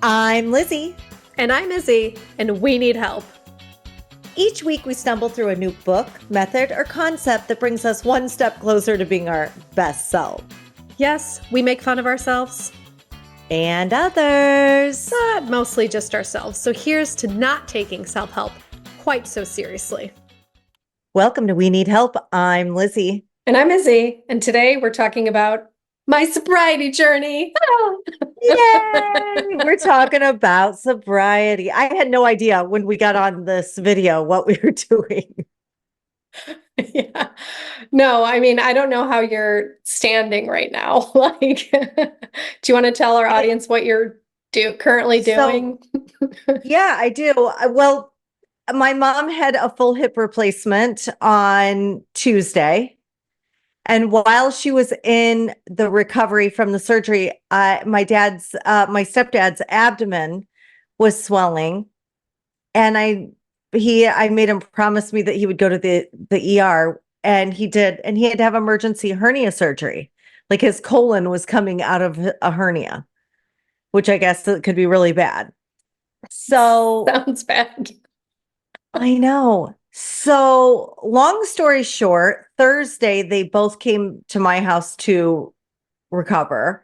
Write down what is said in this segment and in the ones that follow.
I'm Lizzy. And I'm Izzy, and we need help. Each week we stumble through a new book, method, or concept that brings us one step closer to being our best self. Yes, we make fun of ourselves. And others. But mostly just ourselves. So here's to not taking self-help quite so seriously. Welcome to We Need Help. I'm Lizzy. And I'm Izzy. And today we're talking about my sobriety journey. Yay! We're talking about sobriety. I had no idea when we got on this video what we were doing. Yeah. No, I mean, I don't know how you're standing right now. Do you want to tell our audience what you're currently doing? Yeah, I do. Well, my mom had a full hip replacement on Tuesday. And while she was in the recovery from the surgery, my stepdad's abdomen was swelling, and I made him promise me that he would go to the ER, and he did, and he had to have emergency hernia surgery. Like his colon was coming out of a hernia, which I guess could be really bad. So sounds bad. I know. So long story short, Thursday, they both came to my house to recover.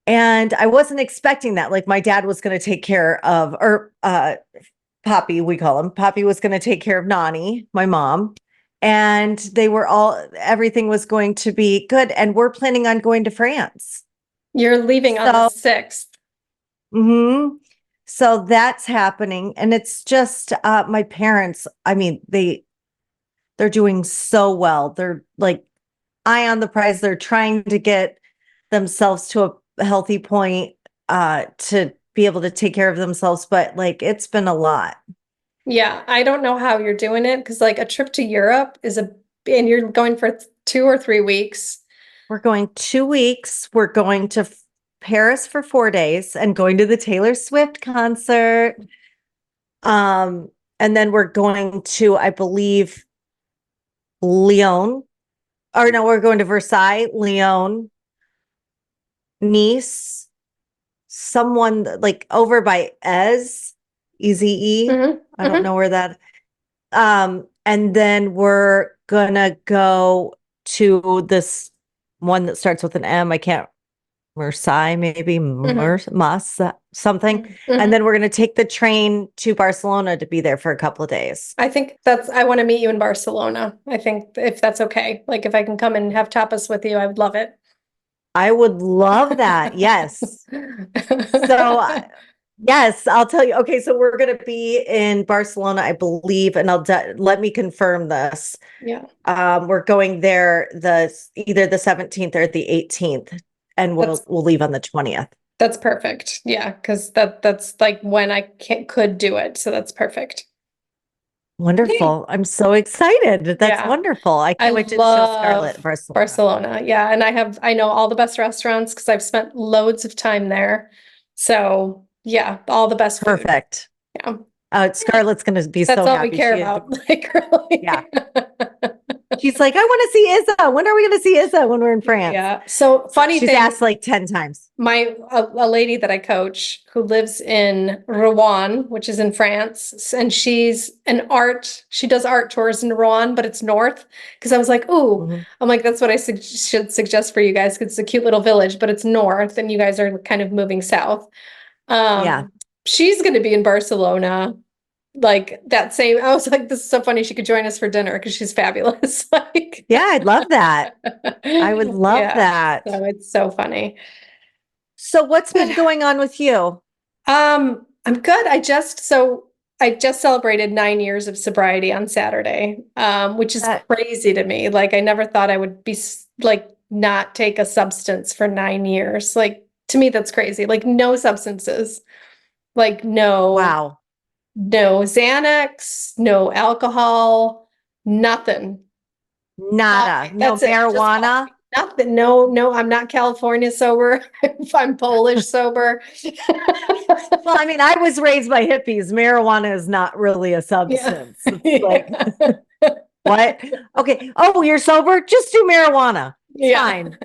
And I wasn't expecting that. Like my dad was going to take care of, or Poppy, we call him. Poppy was going to take care of Nani, my mom. And everything was going to be good. And we're planning on going to France. You're leaving on the 6th. Mm-hmm. So that's happening. And it's just my parents, I mean, they're doing so well. They're like eye on the prize. They're trying to get themselves to a healthy point to be able to take care of themselves. But like, it's been a lot. Yeah. I don't know how you're doing it. Cause like a trip to Europe and you're going for 2 or 3 weeks. We're going 2 weeks. We're going to Paris for 4 days and going to the Taylor Swift concert. And then we're going to, I believe, Lyon. Or no, we're going to Versailles, Lyon, Nice, someone like over by Izzy. Mm-hmm. I don't know where that. And then we're gonna go to this one that starts with an M. I can't. Marseille, maybe Mas, something. Mm-hmm. And then we're going to take the train to Barcelona to be there for a couple of days. I think I want to meet you in Barcelona. I think if that's okay, like if I can come and have tapas with you, I would love it. I would love that. Yes. So yes, I'll tell you. Okay. So we're going to be in Barcelona, I believe, and let me confirm this. Yeah. We're going there either the 17th or the 18th. And we'll leave on the 20th. That's perfect. Yeah, because that's like when I could do it. So that's perfect. Wonderful. Yay. I'm so excited. That's wonderful. I can't wait to show Scarlett Barcelona. Yeah. And I know all the best restaurants because I've spent loads of time there. So yeah, all the best food. Perfect. Yeah. Scarlett's going to be so happy. That's all we care about. Like, really. Yeah. She's like, I want to see Izzy. When are we going to see Izzy when we're in France? Yeah. So funny She's thing. asked like 10 times. A lady that I coach who lives in Rouen, which is in France, and she does art tours in Rouen, but it's north. Because I was like, I'm like, that's what I should suggest for you guys. Because it's a cute little village, but it's north, and you guys are kind of moving south. She's going to be in Barcelona. Like that same, I was like, this is so funny. She could join us for dinner because she's fabulous. Yeah, I'd love that. I would love that. So it's so funny. So what's been going on with you? I'm good. I just celebrated 9 years of sobriety on Saturday, which is crazy to me. Like I never thought I would be like not take a substance for 9 years. Like to me, that's crazy. Like no substances, like no. Wow. No Xanax, no alcohol, nothing. Nada. No marijuana. Nothing. No, I'm not California sober. I'm Polish sober. Well, I mean, I was raised by hippies. Marijuana is not really a substance. Yeah. It's like, what? Okay. Oh, you're sober? Just do marijuana. It's fine.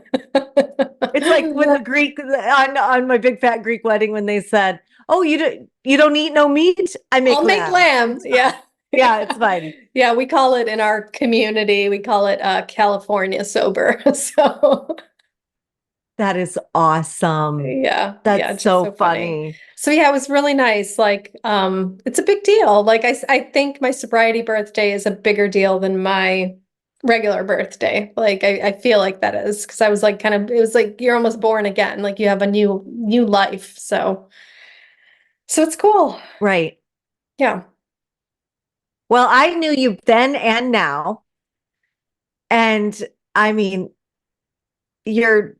It's like when the Greek on my big fat Greek wedding, when they said, "Oh, you don't eat no meat." I'll make lamb. Yeah. Yeah, it's fine. Yeah, we call it in our community, we call it California sober. So That is awesome. yeah, That's just so so funny. So yeah, it was really nice. Like, it's a big deal. Like I think my sobriety birthday is a bigger deal than my regular birthday. Like I feel like that is because I was like it was like you're almost born again. Like you have a new life. So it's cool. Right. Yeah. Well, I knew you then and now. And I mean, you're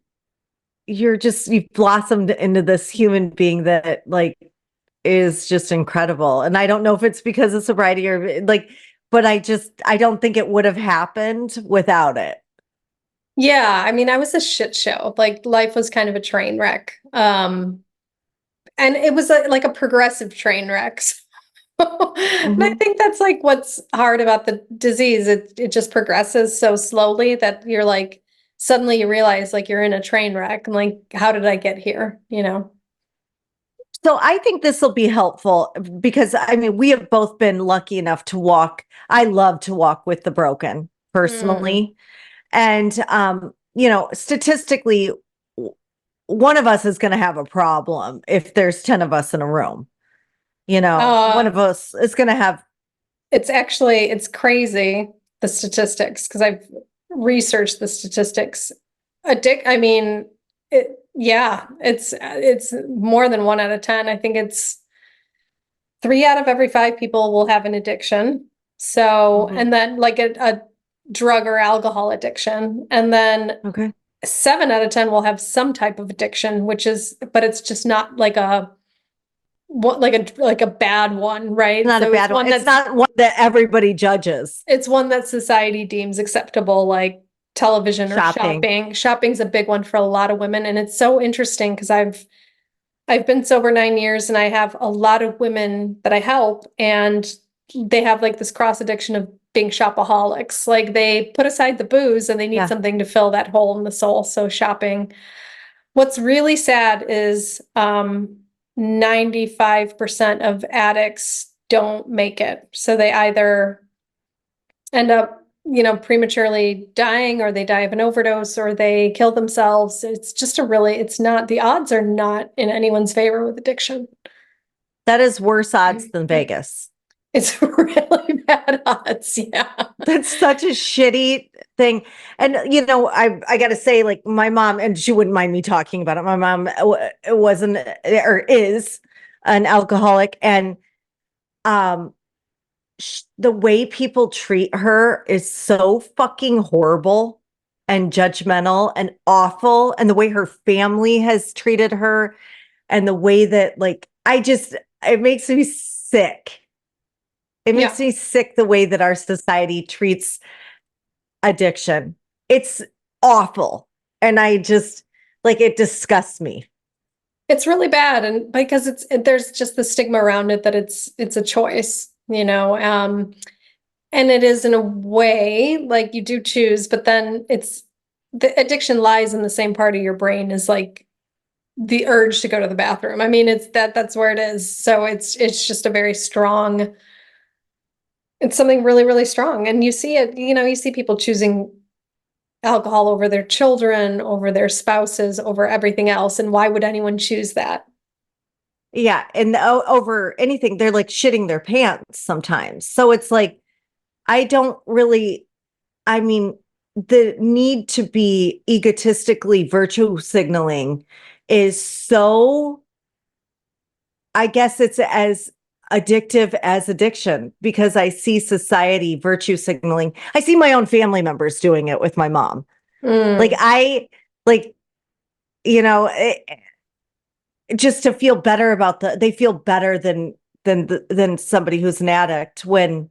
you've blossomed into this human being that like is just incredible. And I don't know if it's because of sobriety or like, but I don't think it would have happened without it. Yeah, I mean, I was a shit show. Like life was kind of a train wreck. And it was like a progressive train wreck. And I Mhm. think that's like what's hard about the disease. It just progresses so slowly that you're like suddenly you realize like you're in a train wreck and like how did I get here, you know? So I think this will be helpful because I mean, we have both been lucky enough to walk. I love to walk with the broken Mm. personally. And, statistically, one of us is going to have a problem if there's 10 of us in a room. One Uh, of us is going to have. it's crazy, the statistics, because I've researched the statistics. I mean, yeah, it's more than 1 out of 10. I think it's 3 out of every 5 people will have an addiction. So, Mhm. and then like a drug or alcohol addiction. And then Okay. 7 out of 10 will have some type of addiction, but it's just not like like a bad one, right? Not a So bad one. It's not one that everybody judges. it's one that society deems acceptable, like television or Shopping. shopping. Shopping's a big one for a lot of women. And it's so interesting because I've been sober 9 years and I have a lot of women that I help and they have like this cross addiction of being shopaholics. Like they put aside the booze and they need Yeah. something to fill that hole in the soul. So shopping. What's really sad is 95% of addicts don't make it. So they either end up, prematurely dying or they die of an overdose or they kill themselves. It's not, the odds are not in anyone's favor with addiction. That is worse odds than Vegas. It's really bad odds. Yeah. That's such a shitty thing. And I got to say, like my mom, and she wouldn't mind me talking about it. My mom wasn't or is an alcoholic, and um, the way people treat her is so fucking horrible and judgmental and awful, and the way her family has treated her, and the way that it makes me sick. It Yeah. makes me sick the way that our society treats addiction. It's awful. And I just it disgusts me. It's really bad. And because there's just the stigma around it that it's a choice, and it is in a way like you do choose, but then the addiction lies in the same part of your brain as like the urge to go to the bathroom. I mean, that's where it is. So it's just a very strong, it's something really, really strong. And you see it, you see people choosing alcohol over their children, over their spouses, over everything else. And why would anyone choose that? Yeah. And over anything, they're like shitting their pants sometimes. So it's like, I don't really, I mean, the need to be egotistically virtue signaling is so, I guess it's as addictive as addiction because I see society virtue signaling. I see my own family members doing it with my mom. Like Mm. like, you know, it, just to feel better about they feel better than somebody who's an addict when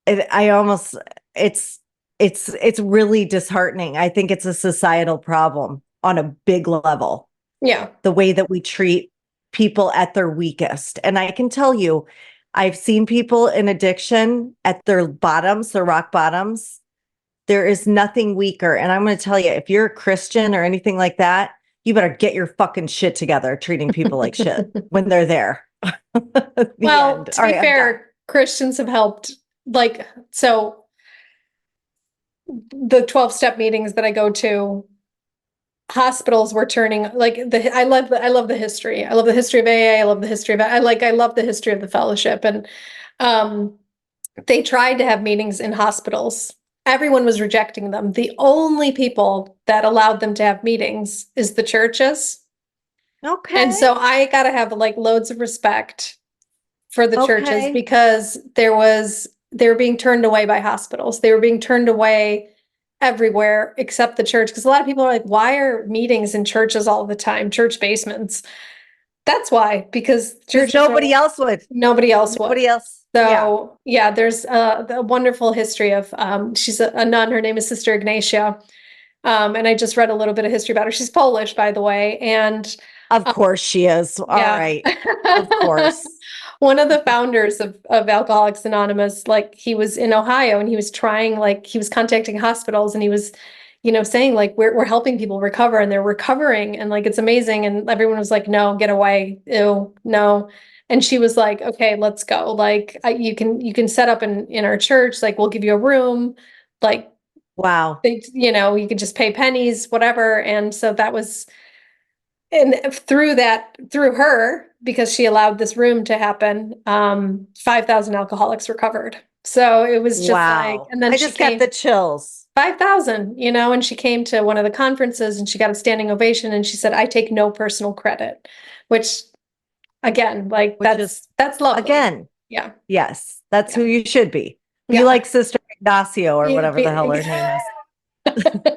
I almost, it's, it's really disheartening. I think it's a societal problem on a big level, Yeah. the way that we treat people at their weakest. And I can tell you, I've seen people in addiction at their bottoms, their rock bottoms, there is nothing weaker. And I'm going to tell you, if you're a Christian or anything like that, you better get your fucking shit together treating people like shit when they're there. Well, End. to All be right, I'm done. fair, Christians have helped. Like, so the 12-step meetings that I go to, hospitals were turning like I love the history. I love the history of AA. I love the history of I love the history of the fellowship. And um they tried to have meetings in hospitals. Everyone was rejecting them. The only people that allowed them to have meetings is the churches. And Okay. so I gotta have like loads of respect for the churches Okay. because they were being turned away by hospitals. They were being turned away everywhere except the church. Because a lot of people are like, why are meetings in churches all the time? Church basements. That's why, because Because churches are nobody else would. nobody else would. Nobody else. Yeah. So yeah, there's a wonderful history of she's a nun. Her name is Sister Ignatia. And I just read a little bit of history about her. She's Polish, by the way. And Of course she is. All yeah. right. Of course. One of the founders of Alcoholics Anonymous, like he was in Ohio and he was trying, like he was contacting hospitals and he was, saying like we're helping people recover and they're recovering and like it's amazing. And everyone was like, no, get away. Ew, no. And she was like, okay, let's go. Like you can set up in our church, like we'll give you a room, like Wow. you could just pay pennies, whatever. And so that was and through her, because she allowed this room to happen, 5,000 alcoholics recovered. So it was just like, Wow. and then I she just got came the chills. 5,000, and she came to one of the conferences and she got a standing ovation and she said, I take no personal credit, which again, like Which is, that's lovely. again, Yeah. yes, that's Yeah. who you should be. Be Yeah. like Sister Ignacio or whatever the hell her name is.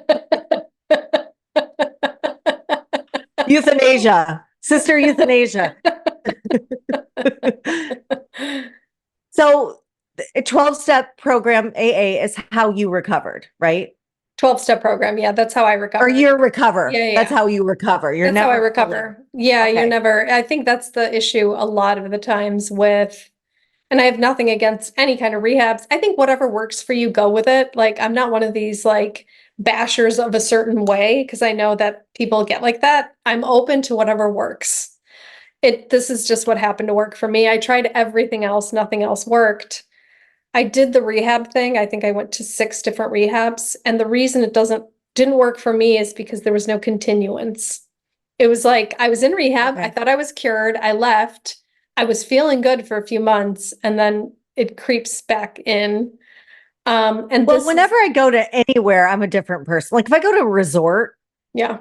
Euthanasia. Sister Euthanasia. So a 12-step program AA is how you recovered, right? 12-step program. Yeah, that's how I Or recovered. you recover. Yeah, That's yeah. how you recover. You're That's how I never fully. recover. Yeah, you're Okay. never, I think that's the issue a lot of the times with, and I have nothing against any kind of rehabs. I think whatever works for you, go with it. Like, I'm not one of these like bashers of a certain way because I know that people get like that. I'm open to whatever works. This is just what happened to work for me. I tried everything else, nothing else worked. I did the rehab thing. I think I went to 6 different rehabs. And the reason it didn't work for me is because there was no continuance. It was like I was in rehab. I Okay. thought I was cured. I left. I was feeling good for a few months and then it creeps back in. And Well, this is, whenever I go to anywhere, I'm a different person. Like if I go to a resort, yeah.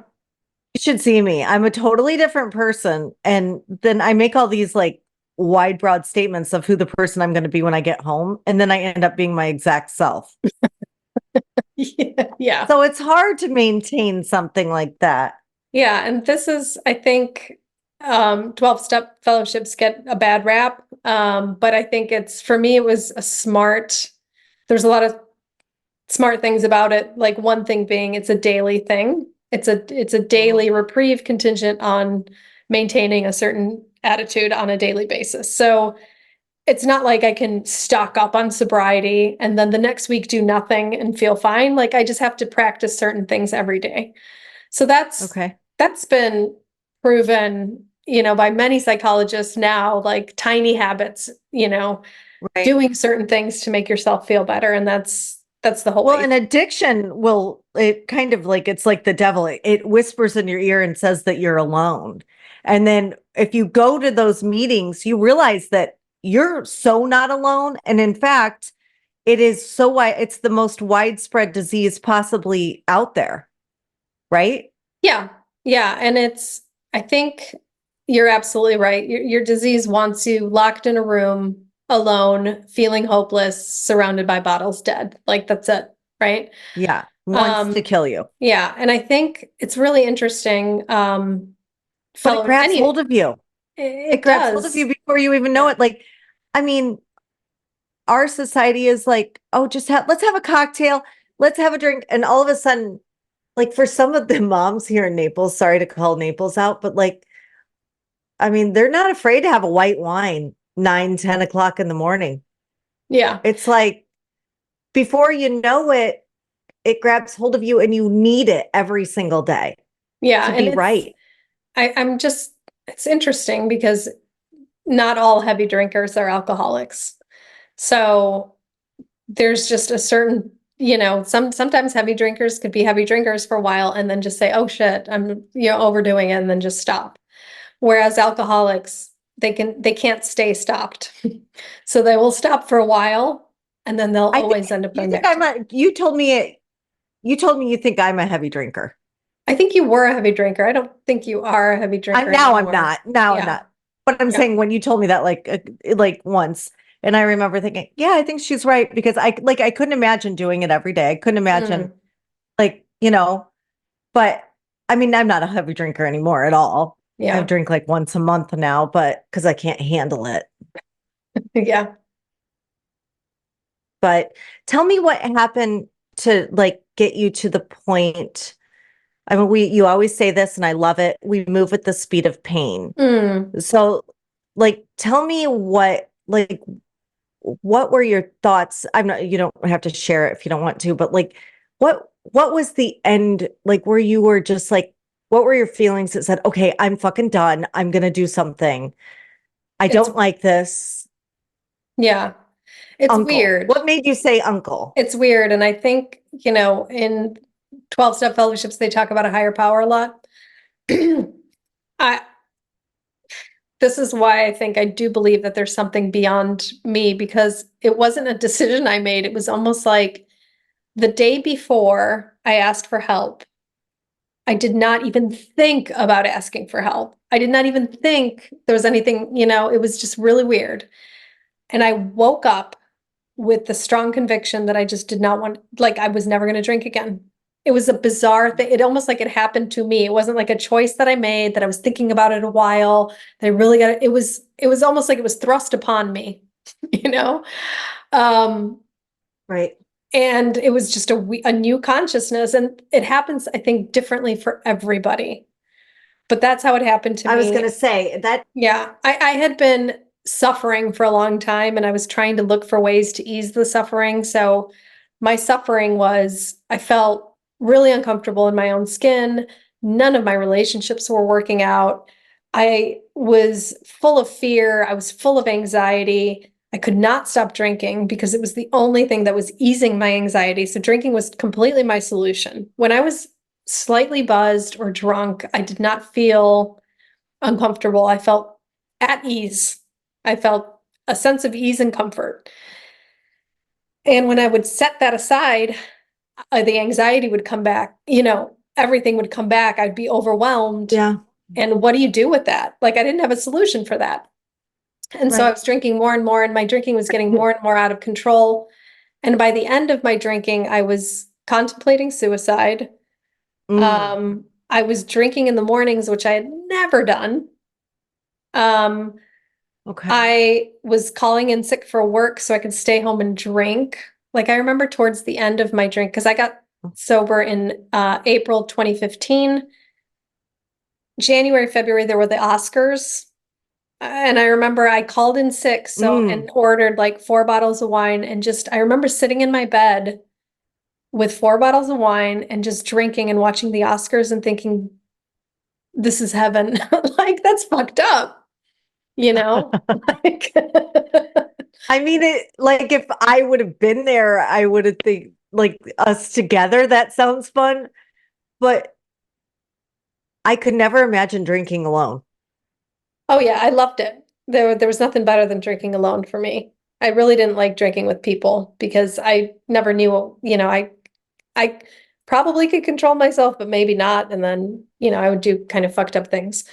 you should see me. I'm a totally different person. And then I make all these like wide, broad statements of who the person I'm going to be when I get home. And then I end up being my exact self. Yeah. Yeah. So it's hard to maintain something like that. Yeah. And this is, I think, 12-step fellowships get a bad rap. But I think for me, it was there's a lot of smart things about it. Like one thing being it's a daily thing. It's a daily reprieve contingent on maintaining a certain attitude on a daily basis. So it's not like I can stock up on sobriety and then the next week do nothing and feel fine. Like I just have to practice certain things every day. So Okay. that's been proven, by many psychologists now, like tiny habits, Right. doing certain things to make yourself feel better. And that's the whole Well, way. an addiction it kind of like, it's like the devil. It whispers in your ear and says that you're alone. And then if you go to those meetings, you realize that you're so not alone. And in fact, it is so wide, it's the most widespread disease possibly out there. Right? Yeah. Yeah. And I think you're absolutely right. Your disease wants you locked in a room alone, feeling hopeless, surrounded by bottles, dead. Like that's it. Right. Yeah. Wants to kill you. Yeah. And I think it's really interesting. But it grabs hold of you. It It grabs hold of you does. before you even know it. Like, I mean, our society is like, oh, let's have a cocktail, let's have a drink. And all of a sudden, like for some of the moms here in Naples, sorry to call Naples out, but like, I mean, they're not afraid to have a white wine 9, 10 o'clock in the morning. Yeah. It's like before you know it, it grabs hold of you and you need it every single day Yeah. to And be right. it's interesting because not all heavy drinkers are alcoholics. So there's just a certain, sometimes heavy drinkers could be heavy drinkers for a while and then just say, oh shit, I'm, overdoing it, and then just stop. Whereas alcoholics, they can't stay stopped. So they will stop for a while and then they'll always end up going back to it. You told me you think I'm a heavy drinker. I think you were a heavy drinker. I don't think you are a heavy drinker Now I'm anymore. not. Now I'm Yeah. not. But I'm saying when you told me that like once, and I remember thinking, yeah, I think she's right, because I couldn't imagine doing it every day. I couldn't imagine but I mean, I'm not a heavy drinker anymore at all. Yeah. I drink like once a month now, but because I can't handle it. Yeah. But tell me what happened to like get you to the point. I mean, you always say this and I love it. We move at the speed of pain. So like, tell me what were your thoughts? You don't have to share it if you don't want to, but like, what was the end? Like, where you were just like, what were your feelings that said, okay, I'm fucking done. I'm going to do something. I don't like this. Yeah. It's Uncle. weird. What made you say uncle? It's weird. And I think, in 12-step fellowships, they talk about a higher power a lot. This is why I think I do believe that there's something beyond me, because it wasn't a decision I made. It was almost like the day before I asked for help, I did not even think about asking for help. I did not even think there was anything, it was just really weird. And I woke up with the strong conviction that I just did not want, like, I was never going to drink again. It was a bizarre thing. It almost like it happened to me. It wasn't like a choice that I made, that I was thinking about it a while. That I really got it. It was almost like it was thrust upon me, you know? Right. And it was just a new consciousness. And it happens, I think, differently for everybody. But that's how it happened to me. I was going to say that. Yeah. I had been suffering for a long time, and I was trying to look for ways to ease the suffering. So my suffering was, I felt really uncomfortable in my own skin. None of my relationships were working out. I was full of fear. I was full of anxiety. I could not stop drinking because it was the only thing that was easing my anxiety. So drinking was completely my solution. When I was slightly buzzed or drunk, I did not feel uncomfortable. I felt at ease. I felt a sense of ease and comfort. And when I would set that aside, the anxiety would come back, everything would come back. I'd be overwhelmed. Yeah. And what do you do with that? Like, I didn't have a solution for that. And so I was drinking more and more, and my drinking was getting more and more out of control. And by the end of my drinking, I was contemplating suicide. I was drinking in the mornings, which I had never done. Okay. I was calling in sick for work so I could stay home and drink. Like, I remember towards the end of my drink, because I got sober in April 2015. January, February, there were the Oscars. And I remember I called in sick and ordered like 4 bottles of wine, and I remember sitting in my bed with 4 bottles of wine and just drinking and watching the Oscars and thinking, this is heaven. Like, that's fucked up, like, I mean, like, if I would have been there, I would have think like us together. That sounds fun, but I could never imagine drinking alone. Oh yeah, I loved it. There was nothing better than drinking alone for me. I really didn't like drinking with people because I never knew, I probably could control myself, but maybe not. And then, I would do kind of fucked up things.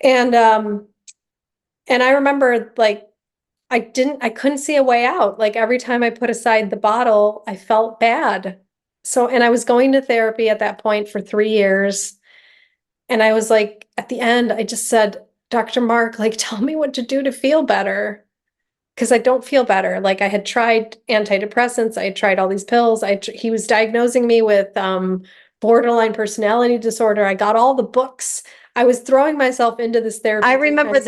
And I remember, like, I couldn't see a way out. Like, every time I put aside the bottle, I felt bad. So, and I was going to therapy at that point for 3 years. And I was like, at the end, I just said, Dr. Mark, like, tell me what to do to feel better. Because I don't feel better. Like, I had tried antidepressants. I had tried all these pills. He was diagnosing me with borderline personality disorder. I got all the books. I was throwing myself into this therapy. I remember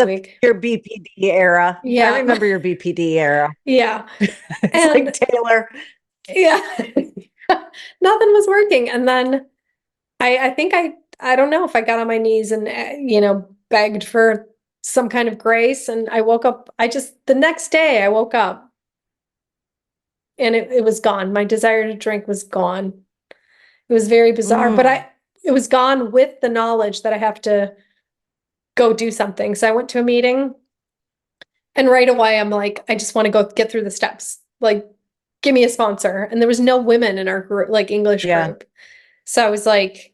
your BPD era. Yeah. I remember your BPD era. Yeah. It's like Taylor. Yeah. Nothing was working. And then I think I don't know if I got on my knees and, begged for some kind of grace. And I woke up, the next day I woke up and it was gone. My desire to drink was gone. It was very bizarre, but Mm. it was gone with the knowledge that I have to go do something. So I went to a meeting and right away I'm like, I just want to go get through the steps. Like, give me a sponsor. And there was no women in our group, like English Yeah. group. So I was like,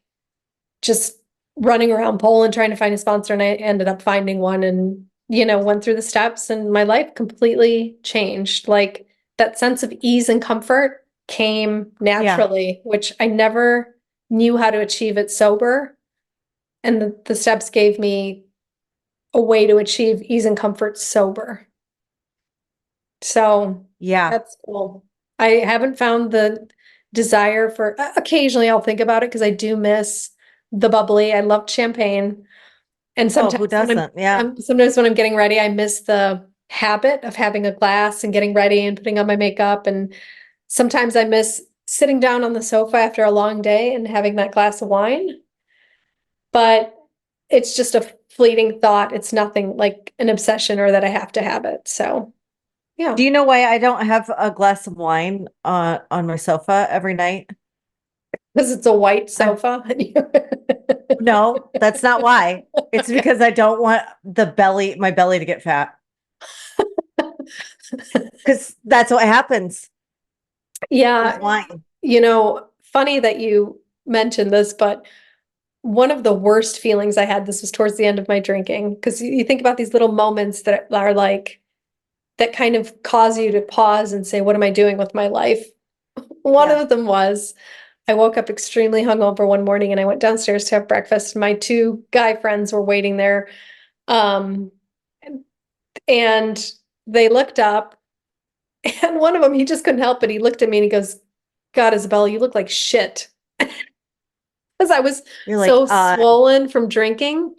just running around Poland trying to find a sponsor. And I ended up finding one and, went through the steps and my life completely changed. Like that sense of ease and comfort came Yeah. naturally, which I never knew how to achieve it sober. And the steps gave me a way to achieve ease and comfort sober. So Yeah. that's cool. I haven't found the desire for, occasionally I'll think about it because I do miss the bubbly. I loved champagne. And Oh, who sometimes doesn't? Yeah. sometimes when I'm getting ready, I miss the habit of having a glass and getting ready and putting on my makeup. And sometimes I miss sitting down on the sofa after a long day and having that glass of wine. But it's just a fleeting thought. It's nothing like an obsession or that I have to have it. So yeah. Do you know why I don't have a glass of wine on my sofa every night? Because it's a white I sofa. No, that's not why. It's Okay. because I don't want my belly to get fat. Because that's what happens with Yeah, wine. funny that you mentioned this, but one of the worst feelings I had, this was towards the end of my drinking, because you think about these little moments that are like, that kind of cause you to pause and say, what am I doing with my life? One Yeah. of them was I woke up extremely hungover one morning and I went downstairs to have breakfast. My two guy friends were waiting there. Um, and they looked up, and one of them, he just couldn't help it. He looked at me and he goes, God, Isabella, you look like shit. Because I was You're like, so swollen from drinking.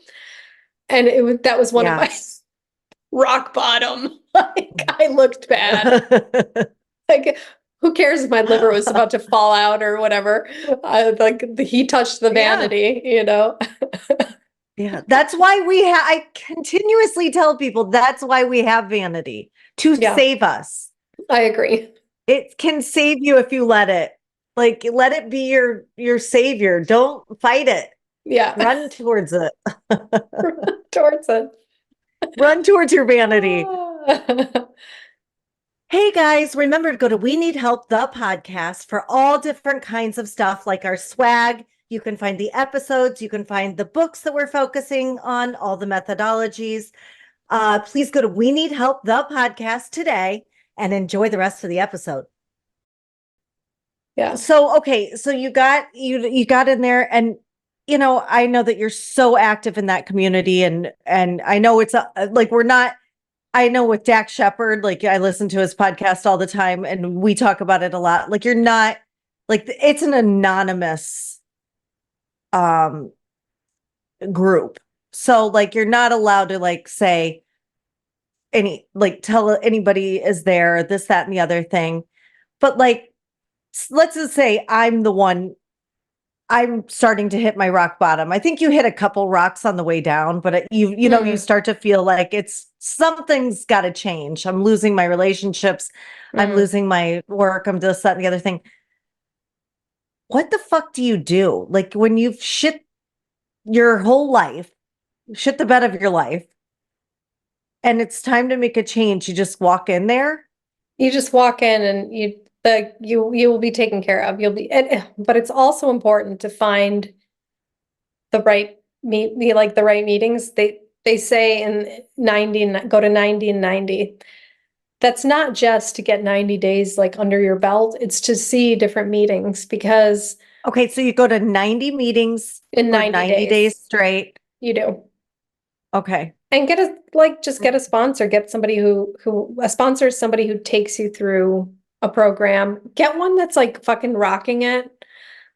And that was one of yeah. my rock bottom. Like I looked bad. Like who cares if my liver was about to fall out or whatever? He touched the Yeah. vanity. Yeah. That's why I continuously tell people that's why we have vanity to Yeah, save us. I agree. It can save you if you let it. Like let it be your savior. Don't fight it. Yeah. Run towards it. Towards it. Run towards your vanity. Ah. Hey guys, remember to go to We Need Help, the podcast for all different kinds of stuff like our swag. You can find the episodes, you can find the books that we're focusing on, all the methodologies. Please go to We Need Help, the podcast today and enjoy the rest of the episode. Yeah. So, okay, so you got in there and I know that you're so active in that community and I know it's like we're not I know with Dak Shepard, like I listen to his podcast all the time and we talk about it a lot. Like you're not like it's an anonymous um group. So like you're not allowed to like say tell anybody is there, this, that, and the other thing. But like let's just say I'm starting to hit my rock bottom. I think you hit a couple rocks on the way down, but you Mm, start to feel like it's something's got to change. I'm losing my relationships. I'm mm. losing my work. I'm this, that, and the other thing. What the fuck do you do? Like when you've shit your whole life, shit the bed of your life, and it's time to make a change, you just walk in there? You just walk in and you will be taken care of. But it's also important to find the right like the right meetings. They say in 90 and go to 90 and 90. That's not just to get 90 days like under your belt. It's to see different meetings because Okay, so you go to 90 meetings in for 90 90 days days straight. you do. Okay. And just get a sponsor, get somebody a sponsor is somebody who takes you through a program. Get one that's like fucking rocking it.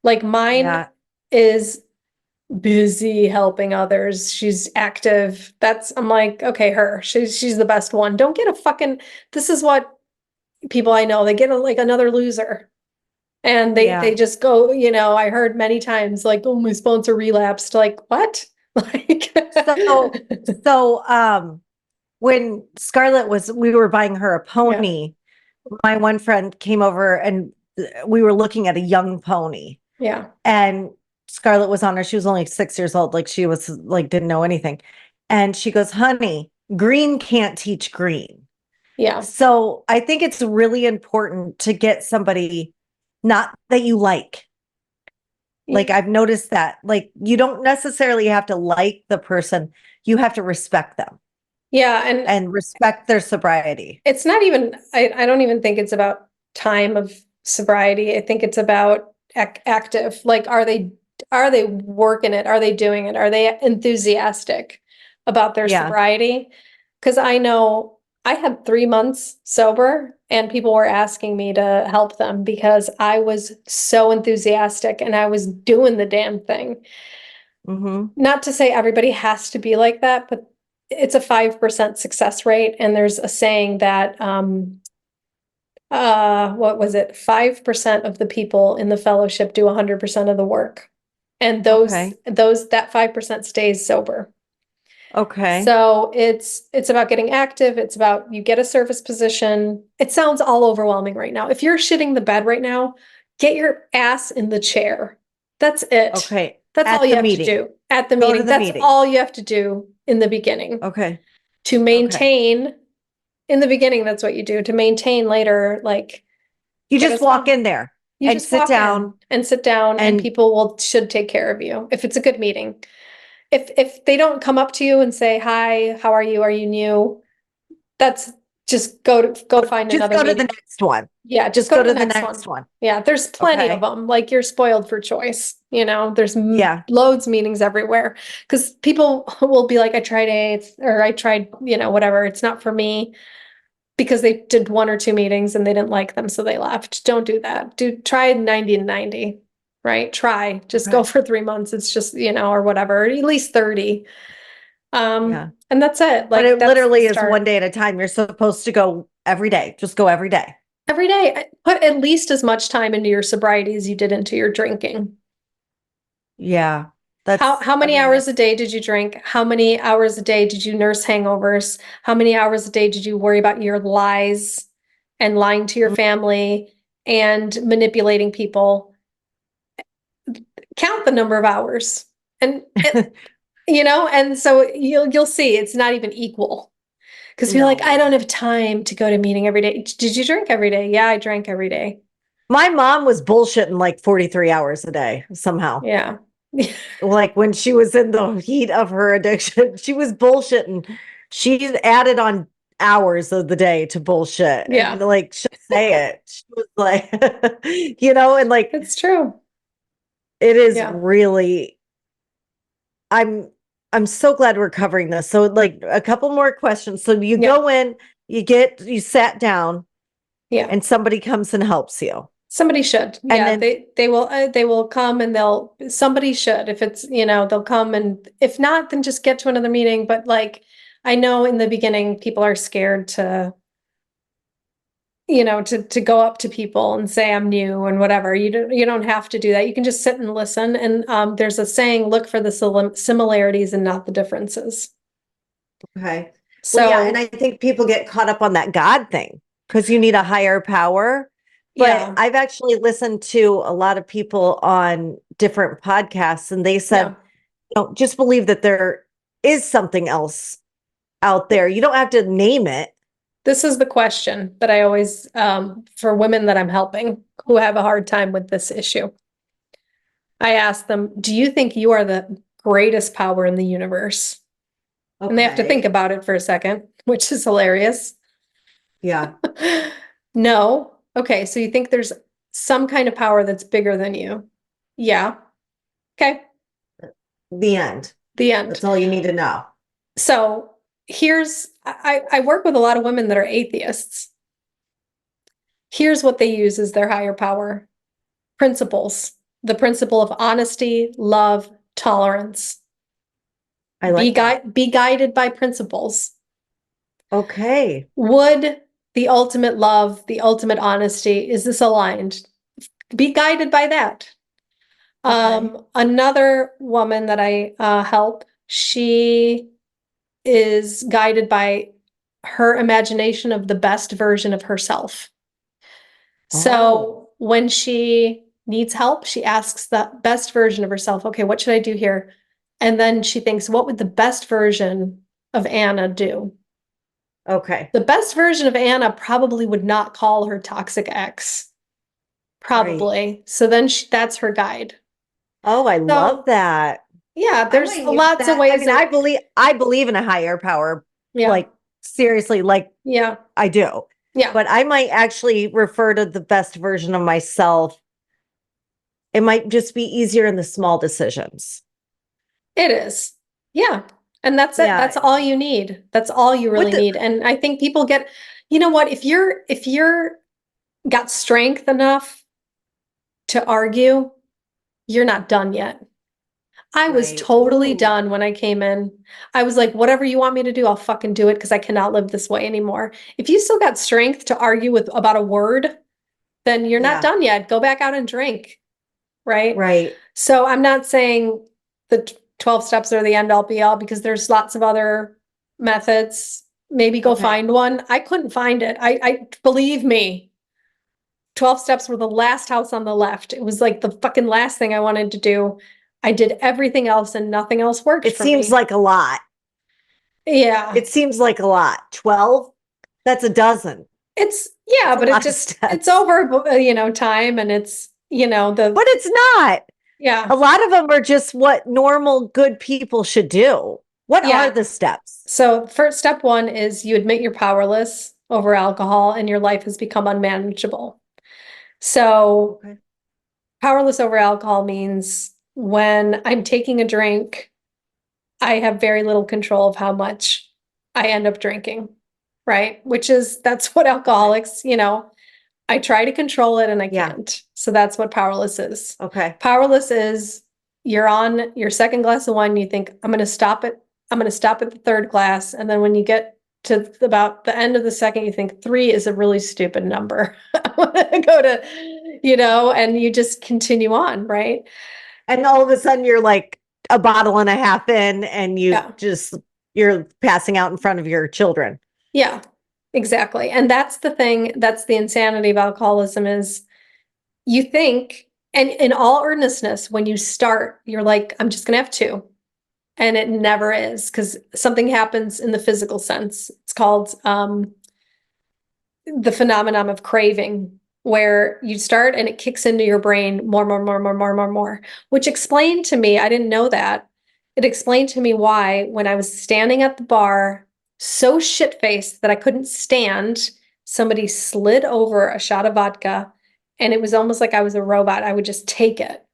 Like mine Yeah. is busy helping others. She's active. I'm like, okay, she's the best one. Don't get a fucking, this is what people I know, they get like another loser. And they just go, I heard many times like, oh, my sponsor relapsed. Like, what? Like, So when we were buying her a yeah, pony, my one friend came over and we were looking at a young pony. yeah, And Scarlett was on her. She was only 6 years old. Like she was like, didn't know anything. And she goes, honey, green can't teach green. yeah. So I think it's really important to get somebody not that you like. Like I've noticed that, like, you don't necessarily have to like the person. You have to respect them Yeah, and respect their sobriety. it's not even, I don't even think it's about time of sobriety. I think it's about active. Like, are they working it? Are they doing it? Are they enthusiastic about their Yeah. sobriety? Because I know I had 3 months sober and people were asking me to help them because I was so enthusiastic and I was doing the damn thing. Mm-hmm. Not to say everybody has to be like that, but it's a 5% success rate. And there's a saying that, what was it? 5% of the people in the fellowship do 100% of the work. And Okay. that 5% stays sober. Okay. So it's about getting active. It's about you get a service position. It sounds all overwhelming right now. If you're shitting the bed right now, get your ass in the chair. That's it. Okay. That's all At you the have to meeting. do at the Go to meeting. the That's meeting. all you have to do in the beginning. Okay. To Okay. maintain in the beginning, that's what you do. To maintain later, like You get just us walk fun. in there You and just sit walk in down and sit down and and people should take care of you if it's a good meeting. If they don't come up to you and say, hi, how are you? Are you new? That's just go find just another go to the meeting. next one. Yeah, just Just go go to the to the next one. next one. Yeah, there's plenty of Okay. them. Like you're spoiled for choice. There's Yeah. loads meetings everywhere because people will be like, I tried AIDS or I tried, whatever. It's not for me because they did one or two meetings and they didn't like them, so they left. Don't do that. Try 90 and 90, right? Try. Just go Okay. for 3 months. It's just, or whatever, at least 30. Yeah. And that's it. But Like it that's the literally is one start. day at a time. You're supposed to go every day. Just go every day. Every day, put at least as much time into your sobriety as you did into your drinking. Yeah. How I many mean, hours a day did you drink? How many hours a day did you nurse hangovers? How many hours a day did you worry about your lies and lying to your family and manipulating people? Count the number of hours. And and so you'll see it's not even equal. Because you're like, I no. don't have time to go to meeting every day. Did you drink every day? Yeah, I drank every day. My mom was bullshitting like 43 hours a day somehow. Yeah. Like when she was in the heat of her addiction, she was bullshitting. She added on hours of the day to bullshit and Yeah, like she'll say it. She was like, and like it's true. it is Yeah. really I'm I'm so glad we're covering this. So like a couple more questions. So you Yeah. go in, you sat down Yeah. and somebody comes and helps you. Somebody should. And Yeah, then they will come and somebody should. If it's, they'll come, and if not, then just get to another meeting. But like I know in the beginning people are scared to go up to people and say I'm new and whatever. You don't have to do that. You can just sit and listen. And there's a saying, look for the similarities and not the differences. okay. Well, yeah, and So I think people get caught up on that God thing because you need a higher power. But yeah, I've actually listened to a lot of people on different podcasts, and they yeah. said, just believe that there is something else out there. You don't have to name it. This is the question that I always, for women that I'm helping who have a hard time with this issue. I ask them, do you think you are the greatest power in the universe? And they have to think Okay. about it for a second, which is hilarious. Yeah. No. Okay, so you think there's some kind of power that's bigger than you? Yeah. Okay, The end. the end. That's all you need to know. So I work with a lot of women that are atheists. Here's what they use as their higher power principles: the principle of honesty, love, tolerance. I like that. Be guided by principles. Okay. Would the ultimate love, the ultimate honesty, is this aligned? be guided by that. Okay. Another woman that I help, she is guided by her imagination of the best version of herself. Oh, So when she needs help, she asks the best version of herself, okay, what should I do here? And then she thinks, what would the best version of Anna do? okay. The best version of Anna probably would not call her toxic ex, Right. probably. So then that's her guide. Oh, I love So that. yeah, I there's might use lots of that. I ways mean, that, I believe in a higher power, yeah, like seriously, like yeah, I do. yeah, But I might actually refer to the best version of myself. It might just be easier in the small decisions. it is. Yeah. And that's it. Yeah. That's all you need. That's all you With really the need. And I think people get, you know what, if you're got strength enough to argue, you're not done yet. I was right. totally Ooh. done when I came in. I was like, whatever you want me to do, I'll fucking do it because I cannot live this way anymore. If you still got strength to argue with about a word, then you're not Yeah. done yet. Go back out and drink, right? Right. So I'm not saying the 12 steps are the end all be all because there's lots of other methods. Maybe go Okay. find one. I couldn't find it. I believe me, 12 steps were the last house on the left. It was like the fucking last thing I wanted to do. I did everything else and nothing else worked It for seems me. like a lot. Yeah. It seems like a lot. 12? That's a dozen. Yeah, That's a but lot of it's steps. over, time and it's, But it's not. yeah, A lot of them are just what normal good people should do. What are yeah. the steps? So first step one is you admit you're powerless over alcohol and your life has become unmanageable. So Okay. powerless over alcohol means when I'm taking a drink, I have very little control of how much I end up drinking, right? That's what Okay. alcoholics, I try to control it and I Yeah. can't. So that's what powerless is. Okay. Powerless is you're on your second glass of wine, you think, I'm going to stop it. I'm going to stop at the third glass. And then when you get to about the end of the second, you think three is a really stupid number. I want to go to, and you just continue on, right? And all of a sudden you're like a bottle and a half in and Yeah. you're passing out in front of your children. Yeah, exactly. And that's the thing, that's the insanity of alcoholism is you think, and in all earnestness, when you start, you're like, I'm just gonna have two. And it never is because something happens in the physical sense. It's called the phenomenon of craving, where you start and it kicks into your brain more, which explained to me, I didn't know that. It explained to me why, when I was standing at the bar, so shit-faced that I couldn't stand, somebody slid over a shot of vodka, and it was almost like I was a robot. I would just take it.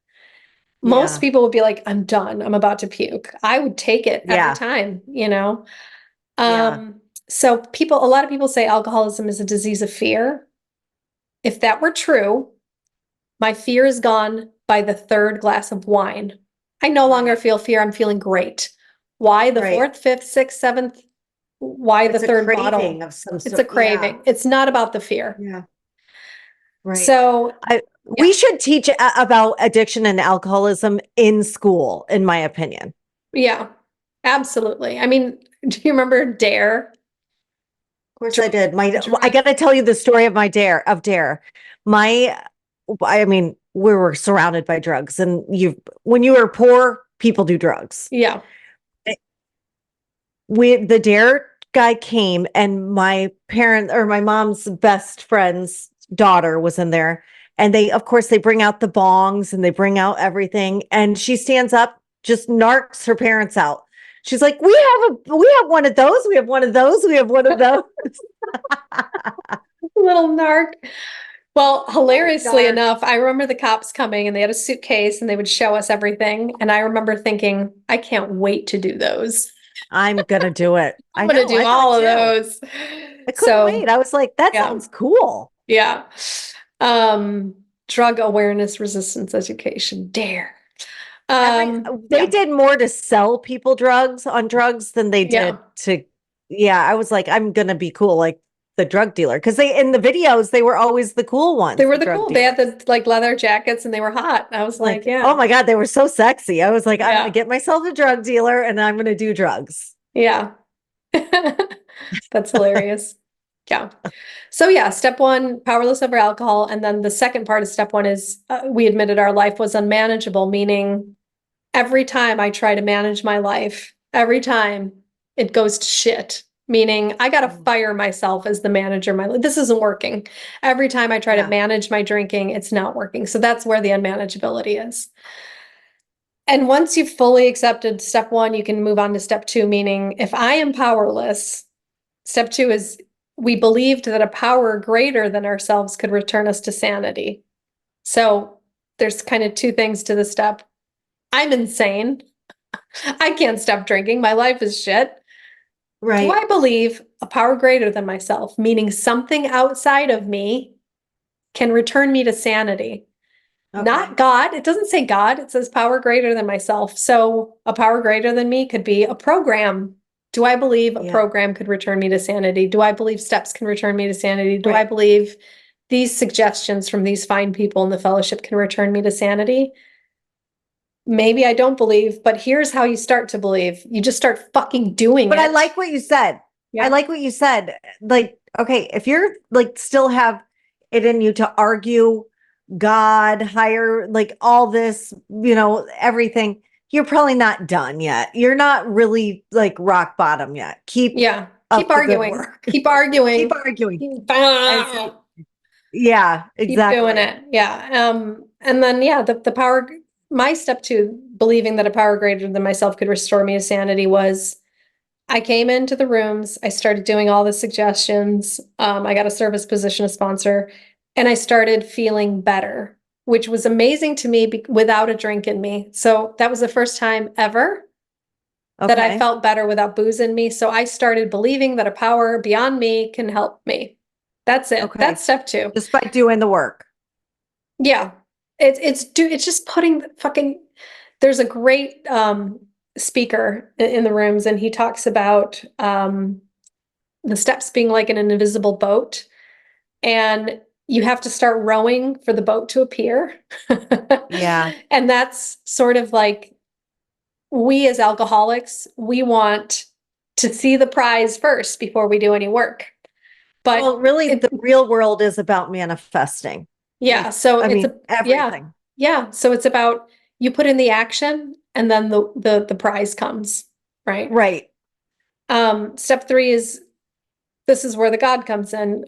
Most Yeah. people would be like, I'm done. I'm about to puke. I would take it every Yeah. time. Yeah. So a lot of people say alcoholism is a disease of fear. If that were true, my fear is gone by the third glass of wine. I no longer Right. feel fear. I'm feeling great. Why the Right. fourth, fifth, sixth, seventh? Why the It's a third bottle? craving of some It's a sort. Yeah. craving. It's not about the fear. Yeah. Right. So, I yeah, we should teach about addiction and alcoholism in school, in my opinion. yeah, absolutely. I mean, do you remember Dare? Of course I Dr- did. I Drug. got to tell you the story of my dare. My I mean, we were surrounded by drugs and when you are poor, people do drugs. Yeah, The dare guy came and my mom's best friend's daughter was in there and of course they bring out the bongs and they bring out everything and she stands up, just narcs her parents out. She's like, we have one of those, we have one of those, we have one of those. little narc. Well, Little hilariously narc. enough, I remember the cops coming and they had a suitcase and they would show us everything. And I remember thinking, I can't wait to do those. I'm gonna do it. I'm I going to know, do I thought all of too. those. I couldn't So, wait. I was like, that yeah, sounds cool. yeah. Um, drug awareness resistance education, dare. They Yeah, did more to sell people drugs than they yeah, did to, yeah, I was like, I'm gonna be cool. Like, the drug dealer. Cause in the videos, they were always the cool ones. They were the drug cool. They had dealers. the like leather jackets and they were hot. I was like, yeah. Oh my God, they were so sexy. I was like, I'm Yeah. gonna get myself a drug dealer and I'm gonna do drugs. Yeah. That's hilarious. Yeah. So yeah, step one, powerless over alcohol. And then the second part of step one is we admitted our life was unmanageable, meaning every time I try to manage my life, every time it goes to shit, meaning I got to fire myself as the manager. This isn't working. Every time I try to manage my drinking, it's not working. So that's where the unmanageability is. And once you've fully accepted step one, you can move on to step two, meaning if I am powerless, step two is we believed that a power greater than ourselves could return us to sanity. So there's kind of two things to the step. I'm insane. I can't stop drinking. My life is shit. Right. Do I believe a power greater than myself, meaning something outside of me can return me to sanity? Okay. Not God. It doesn't say God. It says power greater than myself. So a power greater than me could be a program. Do I believe a program could return me to sanity? Do I believe steps can return me to sanity? Do I believe these suggestions from these fine people in the fellowship can return me to sanity? Maybe I don't believe, but here's how you start to believe. You just start fucking doing it. But I like what you said. Yeah. I like what you said. Like, okay, if you're like still have it in you to argue God, higher, like all this, everything, you're probably not done yet. You're not really like rock bottom yet. Keep arguing. Keep arguing. Keep arguing. Keep Exactly. doing it. Yeah. And then the power, my step two, believing that a power greater than myself could restore me to sanity, was I came into the rooms, I started doing all the suggestions. I got a service position, a sponsor, and I started feeling better, which was amazing to me without a drink in me. So that was the first time ever that I felt better without booze in me. So I started believing that a power beyond me can help me. That's it. Okay. That's step two. Just by doing the work. Yeah. It's just putting the fucking, there's a great speaker in the rooms, and he talks about the steps being like in an invisible boat, and you have to start rowing for the boat to appear. Yeah. And that's sort of like, we as alcoholics, we want to see the prize first before we do any work. But well, really, the real world is about manifesting. Yeah. So everything. Yeah. So it's about, you put in the action and then the prize comes. Right. Right. Step three is, this is where the God comes in.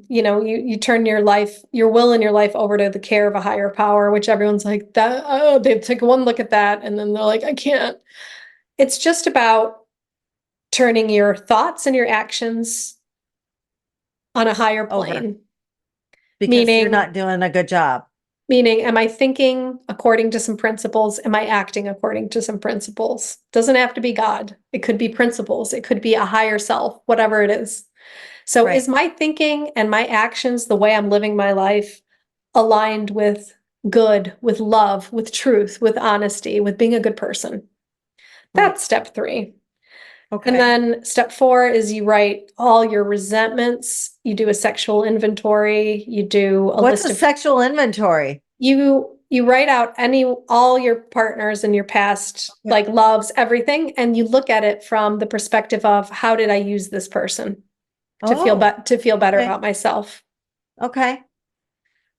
You turn your life, your will and your life over to the care of a higher power, which everyone's like that. Oh, they take one look at that and then they're like, I can't. It's just about turning your thoughts and your actions on a higher plane. Because you're not doing a good job. Meaning, am I thinking according to some principles? Am I acting according to some principles? Doesn't have to be God. It could be principles. It could be a higher self, whatever it is. So is my thinking and my actions, the way I'm living my life, aligned with good, with love, with truth, with honesty, with being a good person? That's step three. Okay. And then step four is you write all your resentments. You do a sexual inventory. You do a What's a sexual inventory? You write out all your partners in your past, like loves, everything, and you look at it from the perspective of, how did I use this person to feel better about myself? Okay.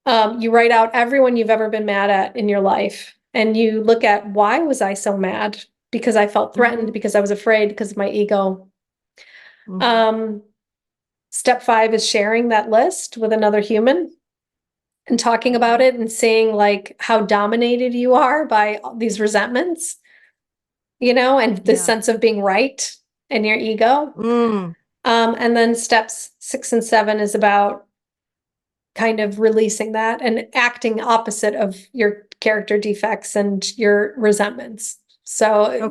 You write out everyone you've ever been mad at in your life, and you look at, why was I so mad? Because I felt threatened, because I was afraid, because of my ego. Step five is sharing that list with another human and talking about it and seeing like how dominated you are by these resentments, and this sense of being right and your ego. And then steps 6 and 7 is about kind of releasing that and acting opposite of your character defects and your resentments. So,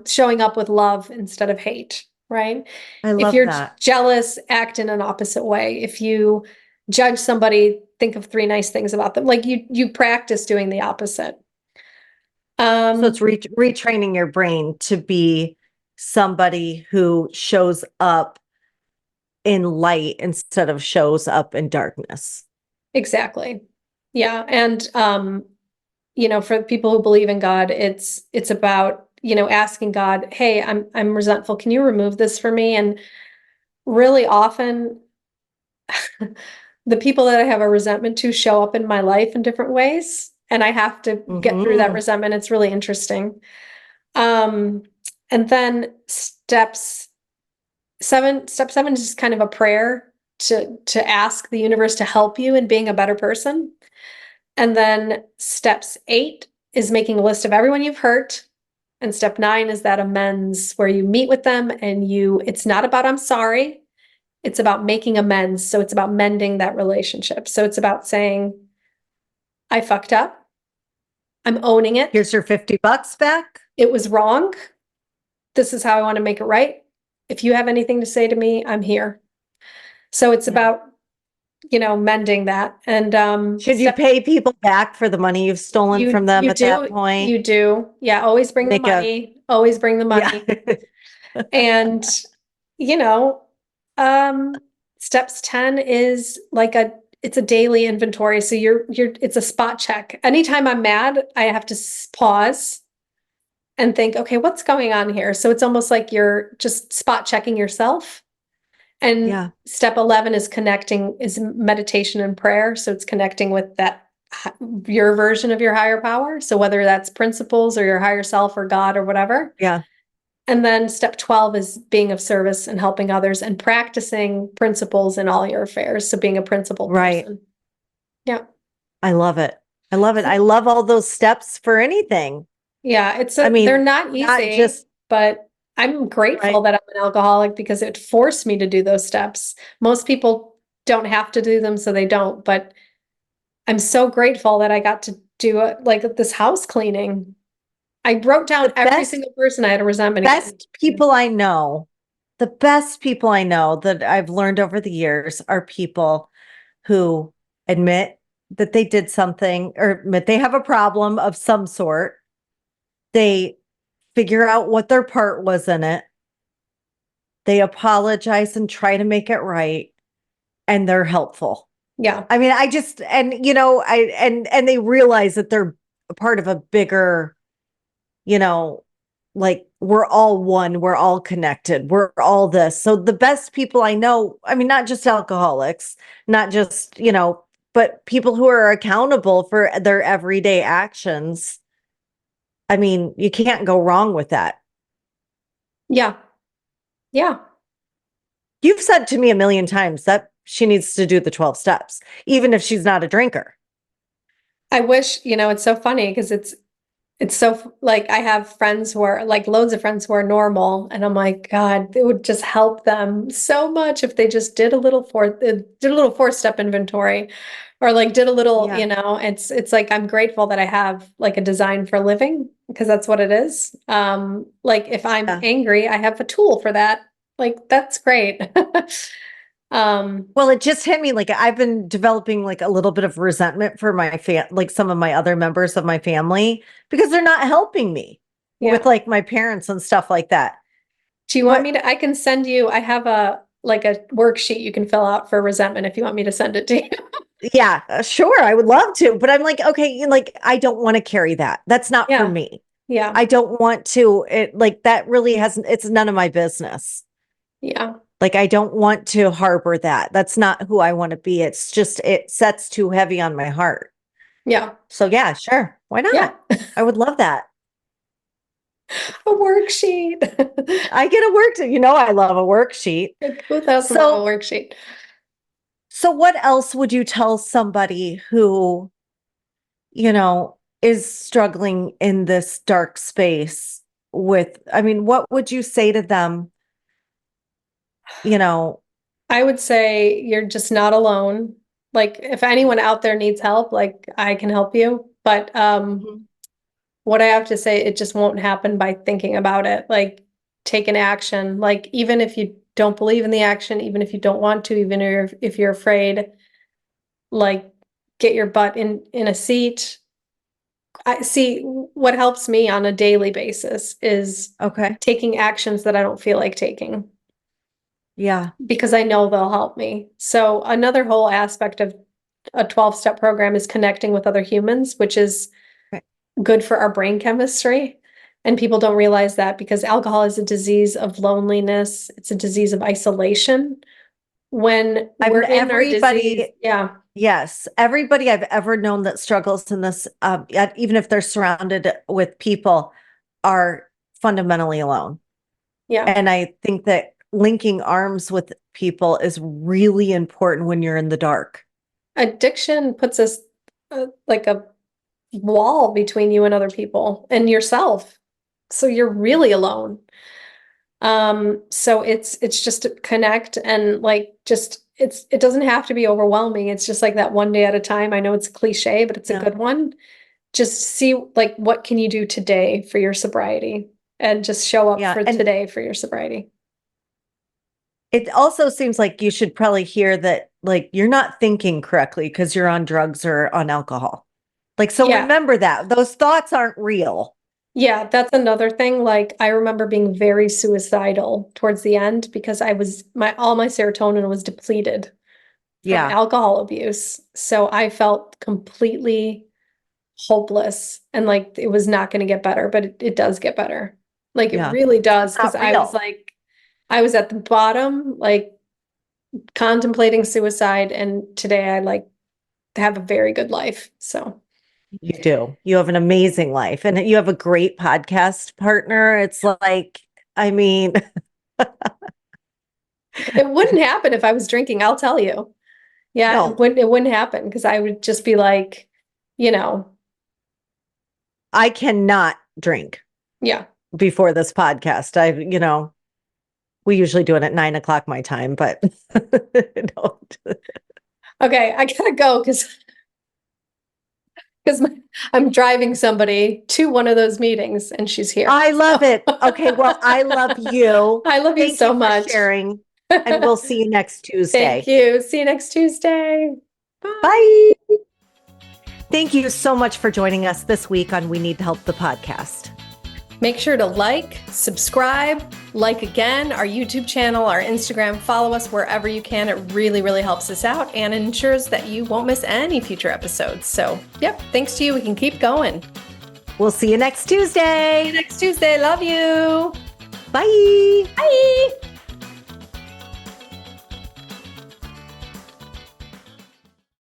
showing up with love instead of hate, right? I love if you're that. jealous, act in an opposite way. If you judge somebody, think of 3 nice things about them. Like you practice doing the opposite. So it's retraining your brain to be somebody who shows up in light instead of shows up in darkness. Exactly. Yeah. And, for people who believe in God, it's about, asking God, hey, I'm resentful. Can you remove this for me? And really often the people that I have a resentment to show up in my life in different ways. And I have to get through that resentment. It's really interesting. And then step seven is just kind of a prayer to ask the universe to help you in being a better person. And then steps 8 is making a list of everyone you've hurt. And step 9 is that amends, where you meet with them and it's not about I'm sorry. It's about making amends. So it's about mending that relationship. So it's about saying, I fucked up. I'm owning it. Here's your $50 back. It was wrong. This is how I want to make it right. If you have anything to say to me, I'm here. So it's about, mending that. And should you pay people back for the money you've stolen from them at that point? You do. Yeah, always bring the money. Always bring the money. Yeah. And, steps 10 is like it's a daily inventory. So it's a spot check. Anytime I'm mad, I have to pause and think, okay, what's going on here? So it's almost like you're just spot checking yourself. And step 11 is meditation and prayer. So it's connecting with your version of your higher power. So whether that's principles or your higher self or God or whatever. Yeah. And then step 12 is being of service and helping others and practicing principles in all your affairs. So being a principled person. Yeah. I love it. I love it. I love all those steps for anything. Yeah. They're not easy, but I'm grateful that I'm an alcoholic because it forced me to do those steps. Most people don't have to do them, so they don't. But I'm so grateful that I got to do it, like this house cleaning. I wrote down every single person I had a resentment against. The best people I know that I've learned over the years are people who admit that they did something or admit they have a problem of some sort. They figure out what their part was in it. They apologize and try to make it right. And they're helpful. Yeah. I mean, and they realize that they're a part of a bigger, like we're all one, we're all connected, we're all this. So the best people I know, I mean, not just alcoholics, not just, but people who are accountable for their everyday actions. I mean, you can't go wrong with that. Yeah. Yeah. You've said to me a million times that she needs to do the 12 steps, even if she's not a drinker. I wish, it's so funny because it's so like I have friends who are like loads of friends who are normal, and I'm like, God, it would just help them so much if they just did a little 4-step inventory, or like did a little, it's like I'm grateful that I have like a design for living because that's what it is. Like if I'm angry, I have a tool for that. Like that's great. Well, it just hit me like I've been developing like a little bit of resentment for like some of my other members of my family because they're not helping me with like my parents and stuff like that. Do you want me to? I can send you. I have a worksheet you can fill out for resentment if you want me to send it to you. Yeah, sure. I would love to, but I'm like, okay, like I don't want to carry that. That's not for me. Yeah. I don't want to. That really hasn't. It's none of my business. Yeah. Like, I don't want to harbor that. That's not who I want to be. It's just, it sets too heavy on my heart. Yeah. So yeah, sure. Why not? Yeah. I would love that. A worksheet. I get a worksheet. I love a worksheet. Who doesn't love a worksheet? So what else would you tell somebody who, is struggling in this dark space what would you say to them? I would say you're just not alone. Like if anyone out there needs help, like I can help you. But what I have to say, it just won't happen by thinking about it. Like take an action. Like even if you don't believe in the action, even if you don't want to, even if you're afraid, like get your butt in a seat. I see what helps me on a daily basis is okay, taking actions that I don't feel like taking. Yeah. because I know they'll help me. So another whole aspect of a 12-step program is connecting with other humans, which is Right. good for our brain chemistry. And people don't realize that because alcohol is a disease of loneliness. It's a disease of isolation. When I mean, we're in our disease, everybody, yeah, yes, everybody I've ever known that struggles in this, even if they're surrounded with people, are fundamentally alone. yeah. And I think that linking arms with people is really important when you're in the dark. Addiction puts us like a wall between you and other people and yourself. So you're really alone. So it's just to connect and like just it doesn't have to be overwhelming. It's just like that one day at a time. I know it's a cliche, but it's a Yeah. good one. Just see like what can you do today for your sobriety and just show up Yeah. for And today for your sobriety. it also seems like you should probably hear that, like, you're not thinking correctly because you're on drugs or on alcohol. Like, so Yeah. remember that those thoughts aren't real. Yeah, that's another thing. Like I remember being very suicidal towards the end because I was all my serotonin was depleted from Yeah. alcohol abuse. So I felt completely hopeless and like it was not going to get better, but it does get better. Like it Yeah. really does It's because not I was real. like, I was at the bottom, like contemplating suicide, and today I like have a very good life. So You do. You have an amazing life and you have a great podcast partner. It's like, I mean, it wouldn't happen if I was drinking, I'll tell you. Yeah, no, it wouldn't happen because I would just be like, you know, I cannot drink yeah. before this podcast. We usually do it at 9 o'clock my time, but don't. Okay, I gotta go because I'm driving somebody to one of those meetings and she's here. I love So it. Okay, well, I love you. I love you Thank you so for much. sharing, and we'll see you next Thank Tuesday. you. See you next Tuesday. Bye. Bye. Thank you so much for joining us this week on We Need Help, the podcast. Make sure to like, subscribe, like again our YouTube channel, our Instagram, follow us wherever you can. It really, really helps us out and ensures that you won't miss any future episodes. So, yep, thanks to you, we can keep going. We'll see you next Tuesday. See you next Tuesday. Love you. Bye. Bye.